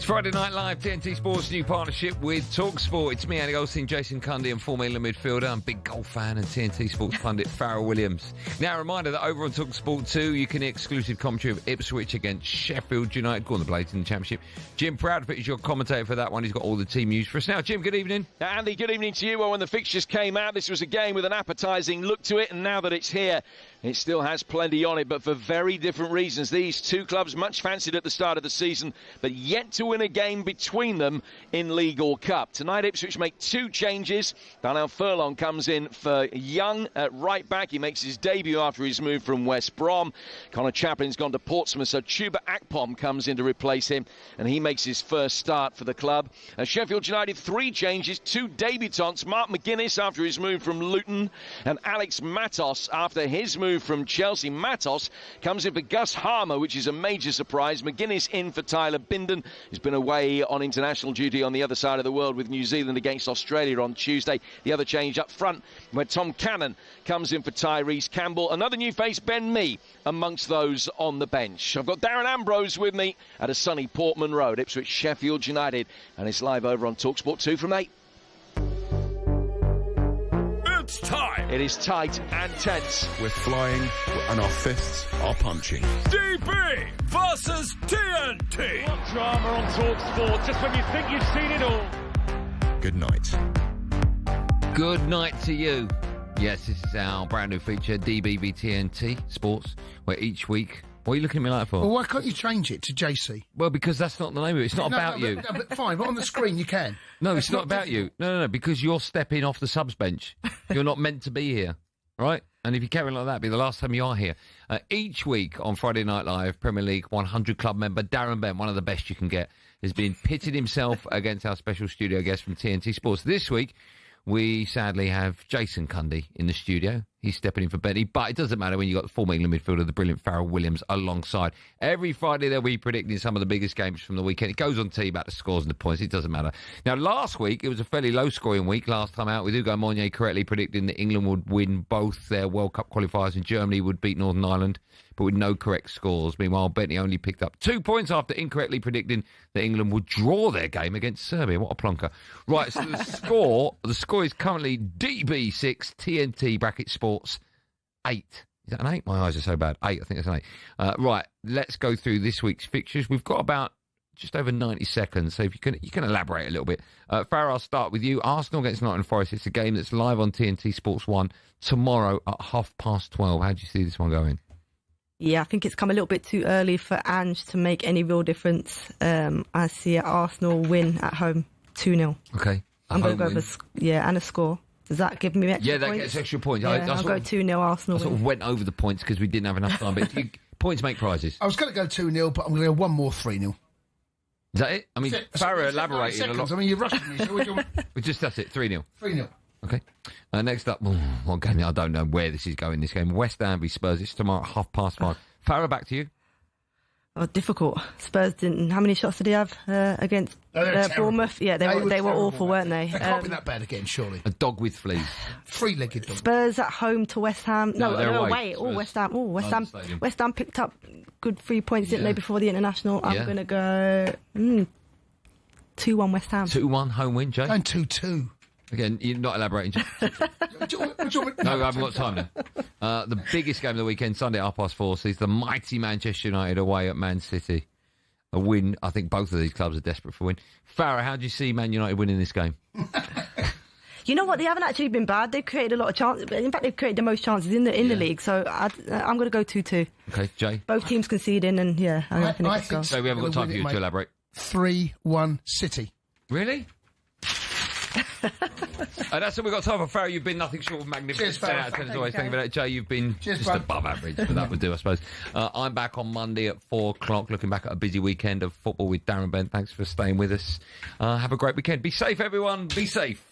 It's Friday Night Live, TNT Sports' new partnership with talkSPORT. It's me, Andy Goldstein, Jason Cundy, and former England midfielder and big golf fan and TNT Sports pundit Fara Williams. Now, a reminder that over on talkSPORT 2, you can hear exclusive commentary of Ipswich against Sheffield United. Go on the Blades in the Championship. Jim Proudfoot is your commentator for that one. He's got all the team news for us now. Jim, good evening. Andy, good evening to you. Well, when the fixtures came out, this was a game with an appetising look to it, and now that it's here, it still has plenty on it, but for very different reasons. These two clubs, much fancied at the start of the season, but yet to win a game between them in League or Cup. Tonight, Ipswich make two changes. Darnell Furlong comes in for Young at right back. He makes his debut after his move from West Brom. Connor Chaplin's gone to Portsmouth, so Chuba Akpom comes in to replace him, and he makes his first start for the club. Sheffield United, three changes, two debutants. Mark McGuinness after his move from Luton, and Alex Matos after his move from Chelsea. Matos comes in for Gus Harmer, which is a major surprise. McGuinness in for Tyler Binden, who's been away on international duty on the other side of the world with New Zealand against Australia on Tuesday. The other change up front, where Tom Cannon comes in for Tyrese Campbell. Another new face, Ben Mee, amongst those on the bench. I've got Darren Ambrose with me at a sunny Portman Road, Ipswich, Sheffield United, and it's live over on talkSPORT 2 from 8. It's time. It is tight and tense. We're flying and our fists are punching. DB versus TNT. What drama on talkSPORT, just when you think you've seen it all. Good night. Good night to you. Yes, this is our brand new feature, DBV TNT Sports, where each week... What are you looking at me like for? Well, why can't you change it to JC? Well, because that's not the name of it. It's not about you. But fine, but on the screen you can. No, it's not about you. No, because you're stepping off the subs bench. You're not meant to be here, right? And if you carry on like that, it'll be the last time you are here. Each week on Friday Night Live, Premier League 100 Club member Darren Bent, one of the best you can get, has been pitted himself against our special studio guest from TNT Sports. This week, we sadly have Jason Cundy in the studio. He's stepping in for Benny, but it doesn't matter when you've got the former England midfielder, the brilliant Fara Williams, alongside. Every Friday they'll be predicting some of the biggest games from the weekend. It goes on to you about the scores and the points. It doesn't matter. Now, last week, it was a fairly low-scoring week last time out with Ugo Monye correctly predicting that England would win both their World Cup qualifiers and Germany would beat Northern Ireland, but with no correct scores. Meanwhile, Benny only picked up 2 points after incorrectly predicting that England would draw their game against Serbia. What a plonker. Right, so the score is currently DB6, TNT bracket sports 8. Is that an 8? My eyes are so bad. 8, I think it's an 8. Right, let's go through this week's fixtures. We've got about just over 90 seconds, so if you can elaborate a little bit. Farah, I'll start with you. Arsenal against Nottingham Forest. It's a game that's live on TNT Sports 1 tomorrow at 12:30. How do you see this one going? Yeah, I think it's come a little bit too early for Ange to make any real difference. I see Arsenal win at home 2-0. Okay. I'm going to go with and a score. Does that give me extra points? Yeah, that gets extra points. Yeah, I'll go 2-0 Arsenal. I sort of went over the points because we didn't have enough time. But points make prizes. I was going to go 2-0, but I'm going to go one more 3-0. Is that it? I mean, Farah elaborated a lot. I mean, you're rushing me. So that's it. 3-0. 3-0. Okay. Next up, what game? I don't know where this is going. This game, West Ham v Spurs. It's tomorrow at 5:30. Farah, back to you. Oh, difficult. Spurs didn't. How many shots did he have against Bournemouth? Yeah, they were awful, weren't they? They can't be that bad again, surely. A dog with fleas. Three-legged dog. Spurs at home to West Ham. No, they're away. West Ham. West Ham picked up good 3 points, didn't they, before the international? I'm going to go 2-1 West Ham. 2-1 home win, Jay. Going 2-2. Again, you're not elaborating. No, I haven't got time now. The biggest game of the weekend, Sunday at 4:30, sees the mighty Manchester United away at Man City. A win. I think both of these clubs are desperate for a win. Farah, how do you see Man United winning this game? You know what? They haven't actually been bad. They've created a lot of chances. In fact, they've created the most chances in the league. So I'm going to go 2-2. Okay, Jay. Both teams conceding, and I think so. We haven't got time for you to elaborate. 3-1 City. Really? That's all we've got time for. Farah, you've been nothing short of magnificent. 10 out of 10 as always. Thank you for that. Jay, you've been just above average, but that would do, I suppose. I'm back on Monday at 4 o'clock, looking back at a busy weekend of football with Darren Bent. Thanks for staying with us. Have a great weekend. Be safe, everyone. Be safe.